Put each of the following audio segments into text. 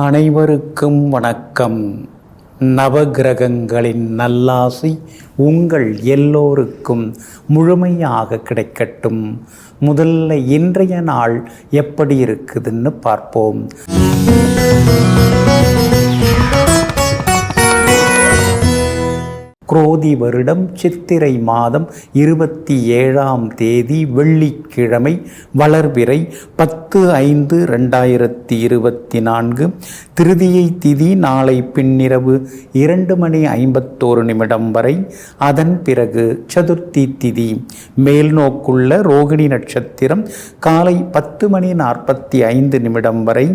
அனைவருக்கும் வணக்கம். நவகிரகங்களின் நல்லாசி உங்கள் எல்லோருக்கும் முழுமையாக கிடைக்கட்டும். முதல்ல இன்றைய நாள் எப்படி இருக்குதுன்னு பார்ப்போம். குரோதி வருடம் சித்திரை மாதம் 27ஆம் தேதி வெள்ளிக்கிழமை, வளர்பிறை 10/5/2024. திருதியை திதி நாளை பின்னிரவு 2:51 வரை. அதன் பிறகு சதுர்த்தி திதி. மேல்நோக்குள்ள ரோகிணி நட்சத்திரம் காலை 10:45 வரை.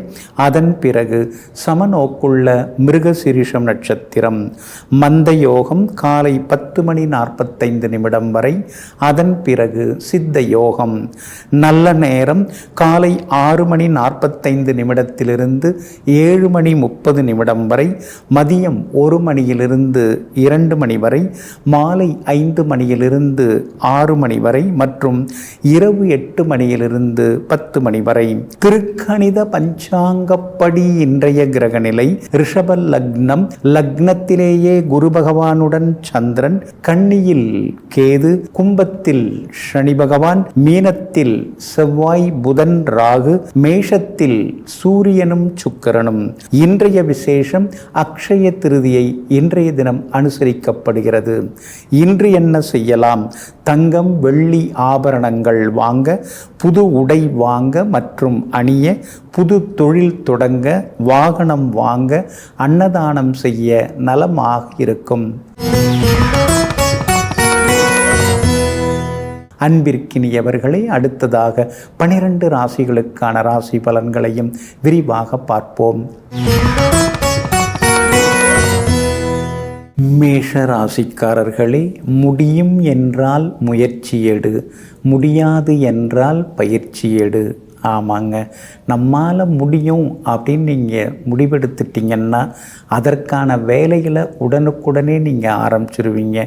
அதன் பிறகு சமநோக்குள்ள மிருகசிரிஷம் நட்சத்திரம். மந்த யோகம் காலை 10:45 வரை. அதன் பிறகு சித்த யோகம். நல்ல நேரம் காலை 6:45 7:30 வரை. மதியம் 1 மணியிலிருந்து 2 மணி வரை. மாலை 5 மணியிலிருந்து 6 மணி வரை மற்றும் இரவு 8 மணியிலிருந்து 10 மணி வரை. திருக்கணித பஞ்சாங்கப்படி இன்றைய கிரகநிலை ரிஷப லக்னம். லக்னத்திலேயே குரு பகவானுடன் சந்திரன், கன்னியில் கேது, கும்பத்தில் சனி பகவான், மீனத்தில் செவ்வாய், புதன், ராகு, மேஷத்தில் சூரியனும் சுக்கிரனும். இன்றைய விசேஷம் அக்ஷய திருதியை இன்றைய தினம் அனுசரிக்கப்படுகிறது. இன்று என்ன செய்யலாம்? தங்கம், வெள்ளி ஆபரணங்கள் வாங்க, புது உடை வாங்க மற்றும் அணிய, புது தொழில் தொடங்க, வாகனம் வாங்க, அன்னதானம் செய்ய நலமாக இருக்கும். அன்பிற்கினியவர்களே, அடுத்ததாக 12 ராசிகளுக்கான ராசி பலன்களையும் விரிவாக பார்ப்போம். மேஷ ராசிக்காரர்களே, முடியும் என்றால் முயற்சி எடு, முடியாது என்றால் பயிற்சி எடு. ஆமாங்க, நம்மால் முடியும் அப்படின்னு நீங்கள் முடிவெடுத்துட்டிங்கன்னா அதற்கான வேலைகளை உடனுக்குடனே நீங்கள் ஆரம்பிச்சிருவீங்க.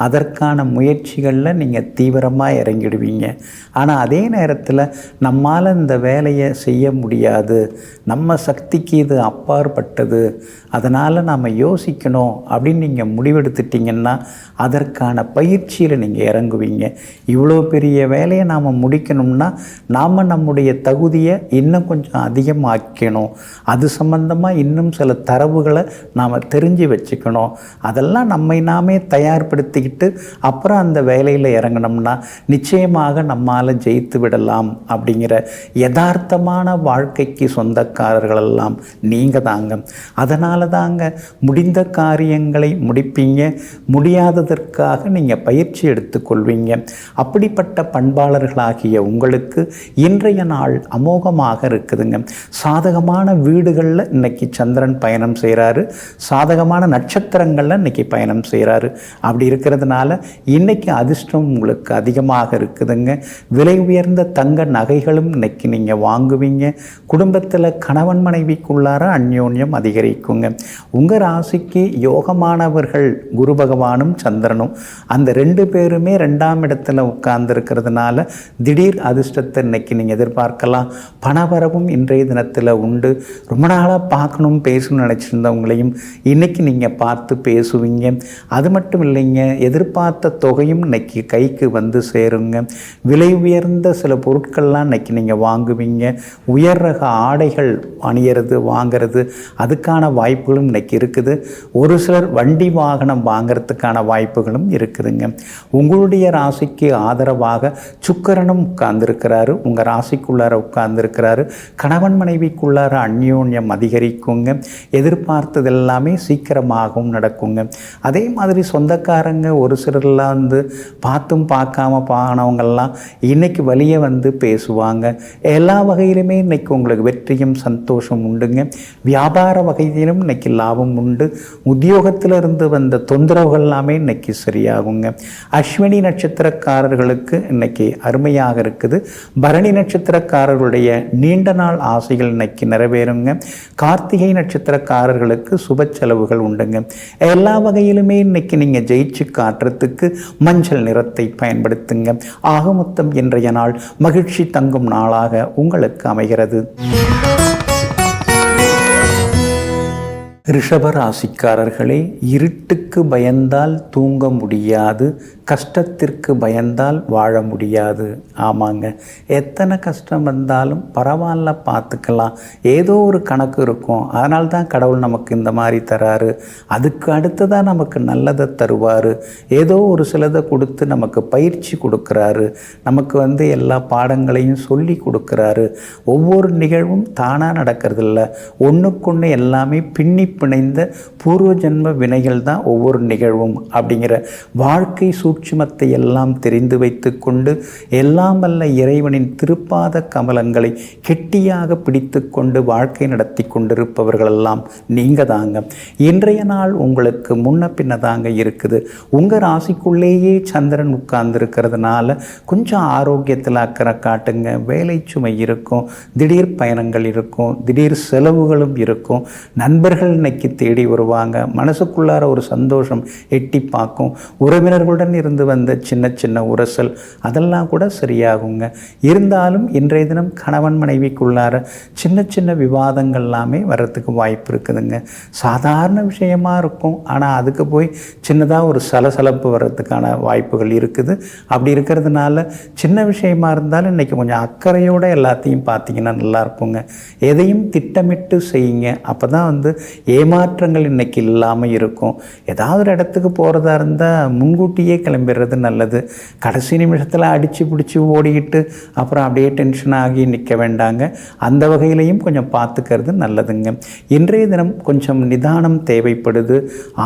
அதற்கான முயற்சிகளில் நீங்கள் தீவிரமாக இறங்கிடுவீங்க. ஆனால் அதே நேரத்தில் நம்மால் இந்த வேலையை செய்ய முடியாது, நம்ம சக்திக்கு இது அப்பாற்பட்டது, அதனால் நாம் யோசிக்கணும் அப்படின்னு நீங்கள் முடிவெடுத்துட்டிங்கன்னா அதற்கான பயிற்சியில் நீங்கள் இறங்குவீங்க. இவ்வளோ பெரிய வேலையை நாம் முடிக்கணும்னா நாம் நம்முடைய தகுதியை இன்னும் கொஞ்சம் அதிகமாக்கணும். அது சம்பந்தமாக இன்னும் சில தரவுகளை நாம் தெரிஞ்சு வச்சுக்கணும். அதெல்லாம் நம்மை நாமே தயார்படுத்திக்கிட்டு அப்புறம் அந்த வேலையில் இறங்கினோம்னா நிச்சயமாக நம்மால் ஜெயித்து விடலாம். அப்படிங்கிற யதார்த்தமான வாழ்க்கைக்கு சொந்தக்காரர்களெல்லாம் நீங்கள் தாங்க. அதனால தாங்க முடிந்த காரியங்களை முடிப்பீங்க, முடியாததற்காக நீங்கள் பயிற்சி எடுத்துக்கொள்வீங்க. அப்படிப்பட்ட பண்பாளர்களாகிய உங்களுக்கு இன்றைய நாள் அமோகமாக இருக்குதுங்க. சாதகமான வீடுகளில் இன்னைக்கு சந்திரன் பயணம் செய்கிறாரு, சாதகமான நட்சத்திரங்களில் இன்னைக்கு பயணம் செய்கிறாரு. அப்படி இருக்கிறதுனால இன்னைக்கு அதிர்ஷ்டம் உங்களுக்கு அதிகமாக இருக்குதுங்க. விலை உயர்ந்த தங்க நகைகளும் இன்னைக்கு நீங்கள் வாங்குவீங்க. குடும்பத்தில் கணவன் மனைவிக்குள்ளார அந்யோன்யம் அதிகரிக்குங்க. உங்கள் ராசிக்கு யோகமானவர்கள் குரு பகவானும் சந்திரனும். அந்த 2 பேருமே 2ஆம் இடத்துல உட்கார்ந்துருக்கிறதுனால திடீர் அதிர்ஷ்டத்தை இன்னைக்கு நீங்கள் எதிர்பார்க்கலாம். பணவரவும் இன்றைய தினத்தில் உண்டு. ரொம்ப நாளாக பார்க்கணும் பேசணும்னு நினச்சிருந்தவங்களையும் இன்றைக்கி நீங்கள் பார்த்து பேசுவீங்க. அது மட்டும் இல்லைங்க, எதிர்பார்த்த தொகையும் இன்னைக்கு கைக்கு வந்து சேருங்க. விலை உயர்ந்த சில பொருட்கள்லாம் இன்னைக்கு நீங்கள் வாங்குவீங்க. உயர் ரக ஆடைகள் அணியறது வாங்கிறது அதுக்கான வாய்ப்புகளும் இன்னைக்கு இருக்குது. ஒரு சிலர் வண்டி வாகனம் வாங்கிறதுக்கான வாய்ப்புகளும் இருக்குதுங்க. உங்களுடைய ராசிக்கு ஆதரவாக சுக்கிரனும் உட்கார்ந்துருக்கிறாரு, உங்கள் ராசிக்குள்ளார உட்கார்ந்துருக்கிறாரு. கணவன் மனைவிக்குள்ளார அந்யோன்யம் அதிகரிக்குங்க. எதிர்பார்த்தது எல்லாமே சீக்கிரமாகவும் நடக்குங்க. அதே மாதிரி சொந்தக்காரங்க ஒரு சிலர்லாம் வந்து பார்த்தும் பார்க்காம போனவங்கெல்லாம் இன்னைக்கு வழியே வந்து பேசுவாங்க. எல்லா வகையிலுமே இன்னைக்கு உங்களுக்கு வெற்றியும் சந்தோஷம் உண்டுங்க. வியாபார வகையிலும் இன்னைக்கு லாபம் உண்டு. உத்தியோகத்தில் இருந்து வந்த தொந்தரவுகள் எல்லாமே இன்னைக்கு சரியாகுங்க. அஸ்வினி நட்சத்திரக்காரர்களுக்கு இன்னைக்கு அருமையாக இருக்குது. பரணி நட்சத்திரக்காரர்களுடைய நீண்ட நாள் ஆசைகள் இன்னைக்கு நிறைவேறுங்க. கார்த்திகை நட்சத்திரக்காரர்களுக்கு சுப செலவுகள் உண்டுங்க. எல்லா வகையிலுமே இன்னைக்கு நீங்கள் ஜெயிச்சு காட்டுறதுக்கு மஞ்சள் நிறத்தை பயன்படுத்துங்க. ஆக மொத்தம் இன்றைய நாள் மகிழ்ச்சி தங்கும் நாளாக உங்களுக்கு அமைகிறது. ரிஷபராசிக்காரர்களே, இருட்டுக்கு பயந்தால் தூங்க முடியாது, கஷ்டத்திற்கு பயந்தால் வாழ முடியாது. ஆமாங்க, எத்தனை கஷ்டம் வந்தாலும் பரவாயில்ல, பார்த்துக்கலாம், ஏதோ ஒரு கணக்கு இருக்கும். அதனால தான் கடவுள் நமக்கு இந்த மாதிரி தராரு, அதுக்கு அடுத்ததான் நமக்கு நல்லதை தருவார், ஏதோ ஒரு சிலதை கொடுத்து நமக்கு பயிற்சி கொடுக்குறாரு, நமக்கு எல்லா பாடங்களையும் சொல்லி கொடுக்குறாரு. ஒவ்வொரு நிகழ்வும் தானாக நடக்கிறதில்ல, ஒன்றுக்கொன்று எல்லாமே பின்னி பிணைந்த பூர்வ ஜென்ம வினைகள் தான் ஒவ்வொரு நிகழ்வும். அப்படிங்கிற வாழ்க்கை சூட்சுமத்தை எல்லாம் தெரிந்து வைத்து கொண்டு எல்லாம் வல்ல இறைவனின் திருப்பாத கமலங்களை கெட்டியாக பிடித்து கொண்டு வாழ்க்கை நடத்தி கொண்டிருப்பவர்களெல்லாம் நீங்கள் தாங்க. இன்றைய நாள் உங்களுக்கு முன்ன பின்ன தாங்க இருக்குது. உங்கள் ராசிக்குள்ளேயே சந்திரன் உட்கார்ந்துருக்கிறதுனால கொஞ்சம் ஆரோக்கியத்தில் அக்கறை காட்டுங்க. வேலை சுமை இருக்கும், திடீர் பயணங்கள் இருக்கும், திடீர் செலவுகளும் இருக்கும். நண்பர்கள் இன்னைக்கு தேடி வருவாங்க, மனசுக்குள்ளார ஒரு சந்தோஷம் எட்டி பார்க்கும். உறவினர்களுடன் இருந்து வந்த சின்ன சின்ன உரசல் அதெல்லாம் கூட சரியாகுங்க. இருந்தாலும் இன்றைய தினம் கணவன் மனைவிக்குள்ளார சின்ன சின்ன விவாதங்கள் எல்லாமே வர்றதுக்கு வாய்ப்பு இருக்குதுங்க. சாதாரண விஷயமா இருக்கும், ஆனால் அதுக்கு போய் சின்னதாக ஒரு சலசலப்பு வர்றதுக்கான வாய்ப்புகள் இருக்குது. அப்படி இருக்கிறதுனால சின்ன விஷயமா இருந்தாலும் இன்றைக்கி கொஞ்சம் அக்கறையோடு எல்லாத்தையும் பார்த்தீங்கன்னா நல்லா இருக்குங்க. எதையும் திட்டமிட்டு செய்யுங்க, அப்போ தான் ஏமாற்றங்கள் இன்றைக்கி இல்லாமல் இருக்கும். ஏதாவது ஒரு இடத்துக்கு போகிறதா இருந்தால் முன்கூட்டியே கிளம்பிடுறது நல்லது. கடைசி நிமிஷத்தில் அடித்து பிடிச்சி ஓடிக்கிட்டு அப்புறம் அப்படியே டென்ஷன் ஆகி நிற்க வேண்டாங்க. அந்த வகையிலையும் கொஞ்சம் பார்த்துக்கிறது நல்லதுங்க. இன்றைய தினம் கொஞ்சம் நிதானம் தேவைப்படுது,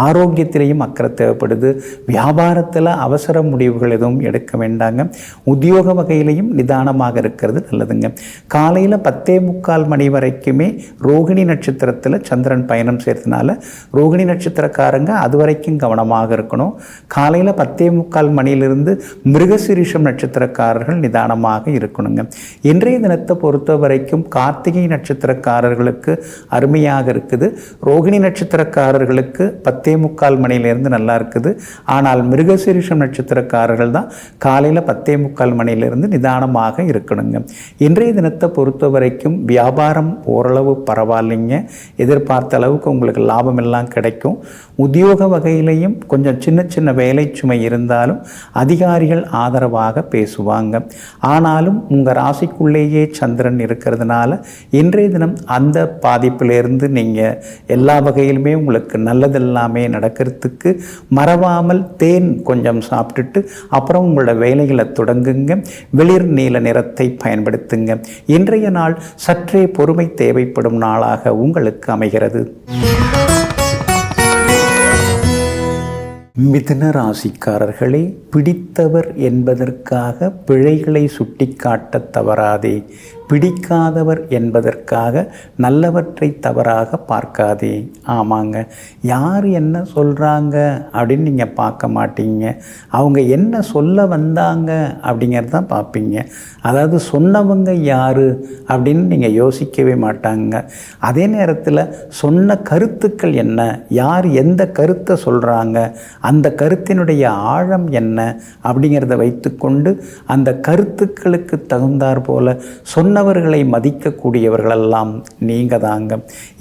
ஆரோக்கியத்திலையும் அக்கறை தேவைப்படுது. வியாபாரத்தில் அவசர முடிவுகள் எதுவும் எடுக்க வேண்டாங்க. உத்தியோக வகையிலையும் நிதானமாக இருக்கிறது நல்லதுங்க. காலையில் 10:45 மணி வரைக்குமே ரோகிணி நட்சத்திரத்தில் சந்திரன் பயணம் செய்கிறதுனால ரோகிணி நட்சத்திரக்காரங்க அது வரைக்கும் கவனமாக இருக்கணும். காலையில் 10:45 மணியிலிருந்து மிருகசீரிஷம் நட்சத்திரக்காரர்கள் நிதானமாக இருக்கணுங்க. இன்றைய தினத்தை பொறுத்த வரைக்கும் கார்த்திகை நட்சத்திரக்காரர்களுக்கு அருமையாக இருக்குது. ரோகிணி நட்சத்திரக்காரர்களுக்கு 10:45 மணியிலிருந்து நல்லா இருக்குது. ஆனால் மிருகசீரிஷம் நட்சத்திரக்காரர்கள் தான் காலையில் 10:45 மணியிலிருந்து நிதானமாக இருக்கணுங்க. இன்றைய தினத்தை பொறுத்த வரைக்கும் வியாபாரம் ஓரளவு பரவாயில்லைங்க. எதிர்பார்த்த அளவுக்கு உங்களுக்கு லாபம் எல்லாம் கிடைக்கும். உத்தியோக வகையிலையும் கொஞ்சம் சின்ன சின்ன வேலை சுமை இருந்தாலும் அதிகாரிகள் ஆதரவாக பேசுவாங்க. ஆனாலும் உங்கள் ராசிக்குள்ளேயே சந்திரன் இருக்கிறதுனால இன்றைய தினம் அந்த பாதிப்பிலிருந்து நீங்கள் எல்லா வகையிலுமே உங்களுக்கு நல்லதெல்லாமே நடக்கிறதுக்கு மறவாமல் தேன் கொஞ்சம் சாப்பிட்டுட்டு அப்புறம் உங்களோட வேலைகளை தொடங்குங்க. வெளிர் நீல நிறத்தை பயன்படுத்துங்க. இன்றைய நாள் சற்றே பொறுமை தேவைப்படும் நாளாக உங்களுக்கு அமைகிறது. மிதுன ராசிக்காரர்களே, பிடித்தவர் என்பதற்காக பிழைகளை சுட்டிக்காட்ட தவறாதே. பிடிக்காதவர் என்பதற்காக நல்லவற்றை தவறாக பார்க்காதே. ஆமாங்க, யார் என்ன சொல்கிறாங்க அப்படின்னு நீங்கள் பார்க்க மாட்டீங்க, அவங்க என்ன சொல்ல வந்தாங்க அப்படிங்கிறது தான் பார்ப்பீங்க. அதாவது சொன்னவங்க யார் அப்படின்னு நீங்கள் யோசிக்கவே மாட்டாங்க. அதே நேரத்தில் சொன்ன கருத்துக்கள் என்ன, யார் எந்த கருத்தை சொல்கிறாங்க, அந்த கருத்தினுடைய ஆழம் என்ன அப்படிங்கிறத வைத்துக்கொண்டு அந்த கருத்துக்களுக்கு தகுந்தாற் போல சொன்னவர்களை மதிக்கக்கூடியவர்களெல்லாம் நீங்கள் தாங்க.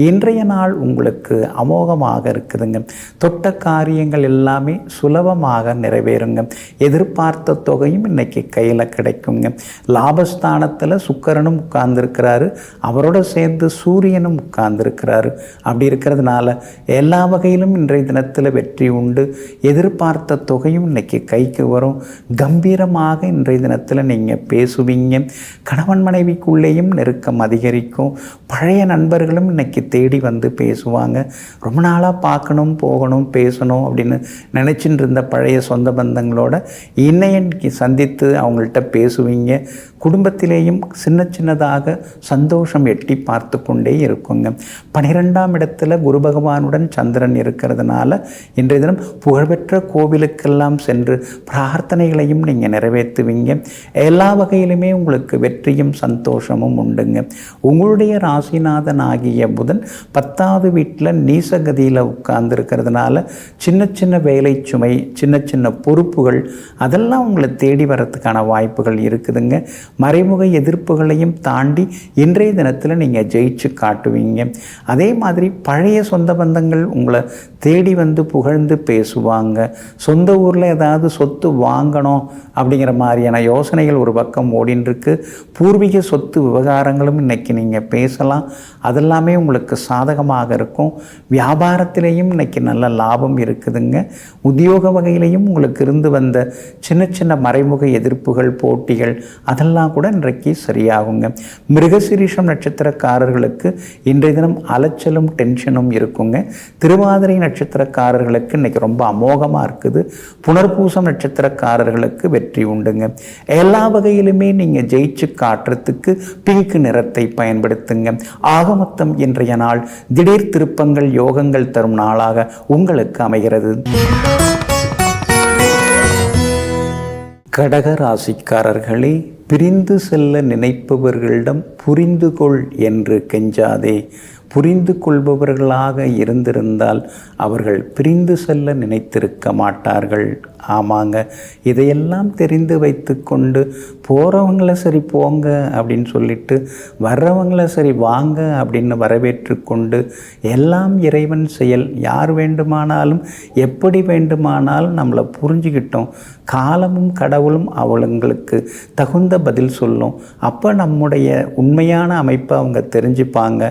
இன்றைய நாள் உங்களுக்கு அமோகமாக இருக்குதுங்க. தொட்ட காரியங்கள் எல்லாமே சுலபமாக நிறைவேறுங்க. எதிர்பார்த்த தொகையும் இன்னைக்கு கையில் கிடைக்குங்க. லாபஸ்தானத்தில் சுக்கிரனும் உட்கார்ந்துருக்கிறாரு, அவரோட சேர்ந்து சூரியனும் உட்கார்ந்துருக்கிறாரு. அப்படி இருக்கிறதுனால எல்லா வகையிலும் இன்றைய தினத்தில் வெற்றி உண்டு. எதிர்பார்த்த தொகையும் இன்னைக்கு கைக்கு வரும். கம்பீரமாக இன்றைய தினத்தில் நீங்கள் பேசுவீங்க. கணவன் மனைவிக்குள்ளேயும் நெருக்கம் அதிகரிக்கும். பழைய நண்பர்களும் இன்னைக்கு தேடி வந்து பேசுவாங்க. ரொம்ப நாளாக பார்க்கணும், போகணும், பேசணும் அப்படின்னு நினச்சிட்டு இருந்த பழைய சொந்த பந்தங்களோட இன்னைக்கு சந்தித்து அவங்கள்ட்ட பேசுவீங்க. குடும்பத்திலேயும் சின்ன சின்னதாக சந்தோஷம் எட்டி பார்த்து கொண்டே இருக்குங்க. 12ஆம் இடத்துல குரு பகவானுடன் சந்திரன் இருக்கிறதுனால இன்றைய தினம் புகழ்பெற்ற கோவிலுக்கெல்லாம் சென்று பிரார்த்தனைகளையும் நீங்கள் நிறைவேற்றுவீங்க. எல்லா வகையிலுமே உங்களுக்கு வெற்றியும் சந்தோஷம் சந்தோஷமும் உண்டுங்க. உங்களுடைய ராசிநாதன் ஆகிய புதன் 10வது வீட்டில் நீசகதியில் உட்கார்ந்துருக்கிறதுனால சின்ன சின்ன வேலை சுமை, சின்ன சின்ன பொறுப்புகள் அதெல்லாம் உங்களை தேடி வரத்துக்கான வாய்ப்புகள் இருக்குதுங்க. மறைமுக எதிர்ப்புகளையும் தாண்டி இன்றைய தினத்தில் நீங்கள் ஜெயிச்சு காட்டுவீங்க. அதே மாதிரி பழைய சொந்த பந்தங்கள் உங்களை தேடி வந்து புகழ்ந்து பேசுவாங்க. சொந்த ஊரில் ஏதாவது சொத்து வாங்கணும் அப்படிங்கிற மாதிரியான யோசனைகள் ஒரு பக்கம் ஓடின்னு இருக்கு. பூர்வீக சொத்து விவகாரங்களும் இன்றைக்கி நீங்கள் பேசலாம். அதெல்லாமே உங்களுக்கு சாதகமாக இருக்கும். வியாபாரத்திலேயும் இன்றைக்கி நல்ல லாபம் இருக்குதுங்க. உத்தியோக வகையிலையும் உங்களுக்கு இருந்து வந்த சின்ன சின்ன மறைமுக எதிர்ப்புகள், போட்டிகள் அதெல்லாம் கூட இன்றைக்கு சரியாகுங்க. மிருகசீரிஷம் நட்சத்திரக்காரர்களுக்கு இன்றைய தினம் அலைச்சலும் டென்ஷனும் இருக்குங்க. திருவாதிரை நட்சத்திரக்காரர்களுக்கு இன்றைக்கி ரொம்ப அமோகமாக இருக்குது. புனர்பூசம் நட்சத்திரக்காரர்களுக்கு வெற்றி உண்டுங்க. எல்லா வகையிலுமே நீங்கள் ஜெயிச்சு காட்டுறதுக்கு பிங்க் நிறத்தை பயன்படுத்துங்க. ஆக மொத்தம் இன்றைய நாள் திடீர் திருப்பங்கள், யோகங்கள் தரும் நாளாக உங்களுக்கு அமைகிறது. கடக ராசிக்காரர்களே, பிரிந்து செல்ல நினைப்பவர்களிடம் புரிந்து கொள் என்று கெஞ்சாதே. புரிந்து கொள்பவர்களாக இருந்திருந்தால் அவர்கள் பிரிந்து செல்ல நினைத்திருக்க மாட்டார்கள். ஆமாங்க, இதையெல்லாம் தெரிந்து வைத்து கொண்டு போகிறவங்கள சரி போங்க அப்படின்னு சொல்லிட்டு வர்றவங்கள சரி வாங்க அப்படின்னு வரவேற்று கொண்டு எல்லாம் இறைவன் செயல், யார் வேண்டுமானாலும் எப்படி வேண்டுமானாலும் நம்மளை புரிஞ்சுக்கிட்டோம், காலமும் கடவுளும் அவங்களுக்கு தகுந்த பதில் சொல்லும். அப்போ நம்முடைய உண்மையான அமைப்பை அவங்க தெரிஞ்சுப்பாங்க.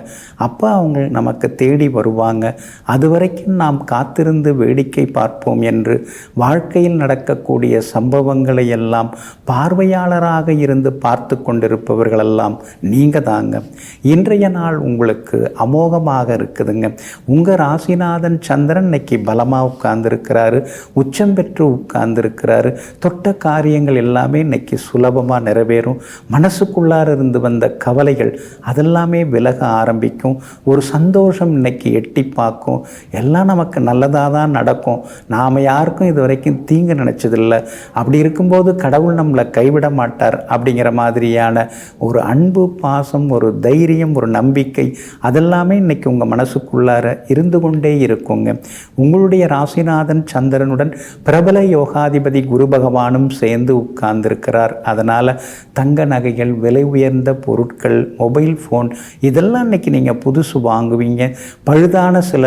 அப்போ அவங்க நமக்கு தேடி வருவாங்க. அது வரைக்கும் நாம் காத்திருந்து வேடிக்கை பார்ப்போம் என்று வாழ்க்கையில் நடக்கக்கூடிய சம்பவங்களை எல்லாம் பார்வையாளராக இருந்து பார்த்து கொண்டிருப்பவர்களெல்லாம் நீங்கள் தாங்க. இன்றைய நாள் உங்களுக்கு அமோகமாக இருக்குதுங்க. உங்கள் ராசிநாதன் சந்திரன் இன்னைக்கு பலமாக உட்கார்ந்துருக்கிறாரு, உச்சம் பெற்று உட்கார்ந்துருக்கிறாரு. தொட்ட காரியங்கள் எல்லாமே இன்னைக்கு சுலபமாக நிறைவேறும். மனசுக்குள்ளார இருந்து வந்த கவலைகள் அதெல்லாமே விலக ஆரம்பிக்கும். ஒரு சந்தோஷம் இன்னைக்கு எட்டி பார்க்கும். எல்லாம் நமக்கு நல்லதாக தான் நடக்கும். நாம் யாருக்கும் இது வரைக்கும் தீங்கு நினச்சதில்லை. அப்படி இருக்கும்போது கடவுள் நம்மளை கைவிட மாட்டார் அப்படிங்கிற மாதிரியான ஒரு அன்பு, பாசம், ஒரு தைரியம், ஒரு நம்பிக்கை அதெல்லாமே இன்னைக்கு உங்கள் மனசுக்குள்ளார இருந்து கொண்டே இருக்குங்க. உங்களுடைய ராசிநாதன் சந்திரனுடன் பிரபல யோகாதிபதி குரு பகவானும் சேர்ந்து உட்கார்ந்துருக்கிறார். அதனால் தங்க நகைகள், விலை உயர்ந்த பொருட்கள், மொபைல் ஃபோன் இதெல்லாம் இன்னைக்கு நீங்கள் புதுசு வாங்குவீங்க. பழுதான சில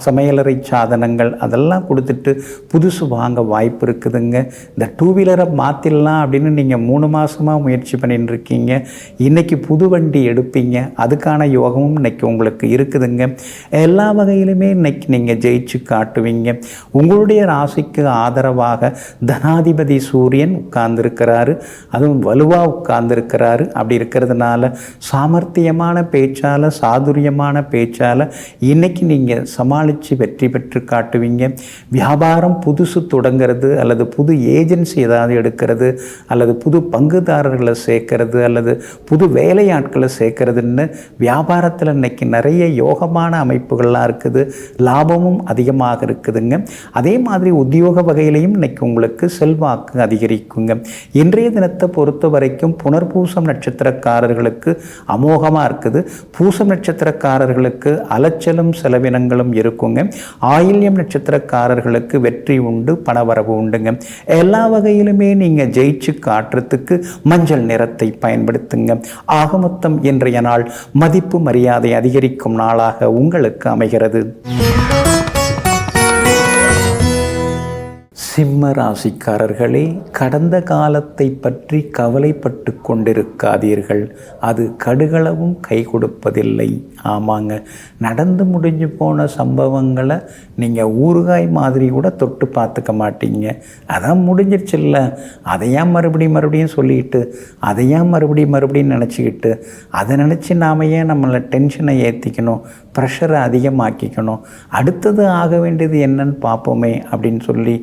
சமையலறை சாதனங்கள் அதெல்லாம் கொடுத்துட்டு புதுசு வாங்க வாய்ப்பு இருக்குதுங்க. இந்த 2 வீலரை மாற்றிடலாம் அப்படின்னு நீங்கள் 3 மாதமாக முயற்சி பண்ணிட்டு இருக்கீங்க. இன்றைக்கி புது வண்டி எடுப்பீங்க. அதுக்கான யோகமும் இன்றைக்கி உங்களுக்கு இருக்குதுங்க. எல்லா வகையிலுமே இன்றைக்கி நீங்கள் ஜெயிச்சு காட்டுவீங்க. உங்களுடைய ராசிக்கு ஆதரவாக தனாதிபதி சூரியன் உட்கார்ந்துருக்கிறாரு. அதுவும் வலுவாக உட்கார்ந்துருக்கிறாரு. அப்படி இருக்கிறதுனால சாமர்த்தியமான பேச்சால், சாதுரியமான பேச்சால் இன்றைக்கி நீங்கள் சமாளித்து வெற்றி பெற்று காட்டுவீங்க. வியாபாரம் புதுசு தொடங்கிறது, அல்லது புது ஏஜென்சி ஏதாவது எடுக்கிறது, அல்லது புது பங்குதாரர்களை சேர்க்கறது, அல்லது புது வேலையாட்களை சேர்க்கறதுன்னு வியாபாரத்தில் இன்றைக்கி நிறைய யோகமான அமைப்புகள்லாம் இருக்குது. லாபமும் அதிகமாக இருக்குதுங்க. அதே மாதிரி உத்தியோக வகையிலையும் இன்றைக்கி உங்களுக்கு செல்வாக்கு அதிகரிக்குங்க. இன்றைய தினத்தை பொறுத்த வரைக்கும் புனர்பூசம் நட்சத்திரக்காரர்களுக்கு அமோகமாக இருக்குது. பூசம் நட்சத்திரக்காரர்களுக்கு அலைச்சலும் செலவினங்களும் இருக்குங்க. ஆயில்யம் நட்சத்திரக்காரர்களுக்கு வெற்றி உண்டு, பணவரவு உண்டுங்க. எல்லா வகையிலுமே நீங்கள் ஜெயிச்சு காட்டுறதுக்கு மஞ்சள் நிறத்தை பயன்படுத்துங்க. ஆக மொத்தம் இன்றைய நாள் மதிப்பு மரியாதை அதிகரிக்கும் நாளாக உங்களுக்கு அமைகிறது. சிம்ம ராசிக்காரர்களே, கடந்த காலத்தை பற்றி கவலைப்பட்டு கொண்டிருக்காதீர்கள். அது கடுகளவும் கை கொடுப்பதில்லை. ஆமாங்க, நடந்து முடிஞ்சு போன சம்பவங்களை நீங்கள் ஊறுகாய் மாதிரி கூட தொட்டு பார்த்துக்க மாட்டீங்க. அதான் முடிஞ்சிருச்சுல்ல, அதையான் மறுபடியும் சொல்லிட்டு, அதையான் மறுபடியும் நினச்சிக்கிட்டு, அதை நினச்சி நாம் ஏன் நம்மளை டென்ஷனை ஏற்றிக்கணும், ப்ரெஷரை அதிகமாக்கிக்கணும், அடுத்தது ஆக வேண்டியது என்னன்னு பார்ப்போமே அப்படின்னு சொல்லி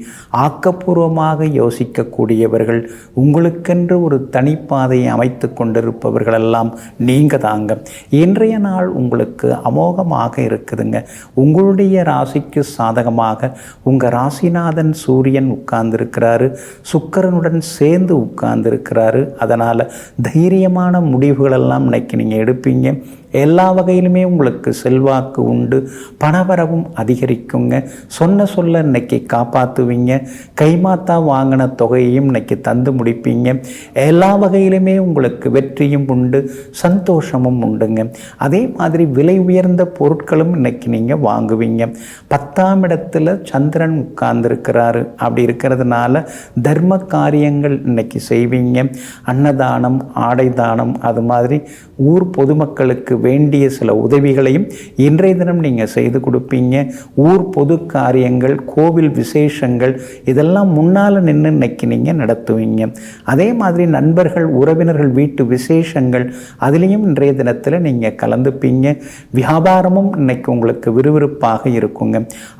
ஆக்கப்பூர்வமாக யோசிக்கக்கூடியவர்கள், உங்களுக்கென்று ஒரு தனிப்பாதையை அமைத்து கொண்டிருப்பவர்களெல்லாம் நீங்கள் தாங்க. இன்றைய நாள் உங்களுக்கு அமோகமாக இருக்குதுங்க. உங்களுடைய ராசிக்கு சாதகமாக உங்கள் ராசிநாதன் சூரியன் உட்கார்ந்துருக்கிறாரு, சுக்கிரனுடன் சேர்ந்து உட்கார்ந்துருக்கிறாரு. அதனால் தைரியமான முடிவுகளெல்லாம் இன்னைக்கு நீங்கள் எடுப்பீங்க. எல்லா வகையிலுமே உங்களுக்கு செல்வாக்கு உண்டு, பணவரவும் அதிகரிக்குங்க. சொன்ன சொல்ல இன்னைக்கு காப்பாற்றுவீங்க. கைமாத்தா வாங்கின தொகையையும் இன்னைக்கு தந்து முடிப்பீங்க. எல்லா வகையிலுமே உங்களுக்கு வெற்றியும் உண்டு, சந்தோஷமும் உண்டுங்க. அதே மாதிரி விலை உயர்ந்த பொருட்களும் இன்னைக்கு நீங்கள் வாங்குவீங்க. 10ஆம் இடத்துல சந்திரன் உட்கார்ந்துருக்கிறாரு. அப்படி இருக்கிறதுனால தர்ம காரியங்கள் இன்னைக்கு செய்வீங்க. அன்னதானம், ஆடை தானம், அது மாதிரி ஊர் பொதுமக்களுக்கு வேண்டிய சில உதவிகளையும் இன்றைய தினம் நீங்கள் செய்து கொடுப்பீங்க. ஊர் பொது காரியங்கள், கோவில் விசேஷங்கள், இதெல்லாம் முன்னால் நின்று இன்னைக்கு நீங்கள் நடத்துவீங்க. அதே மாதிரி நண்பர்கள், உறவினர்கள் வீட்டு விசேஷங்கள், அதுலேயும் இன்றைய தினத்தில் நீங்கள் கலந்துப்பீங்க. வியாபாரமும் இன்னைக்கு உங்களுக்கு விறுவிறுப்பாக இருக்குங்க.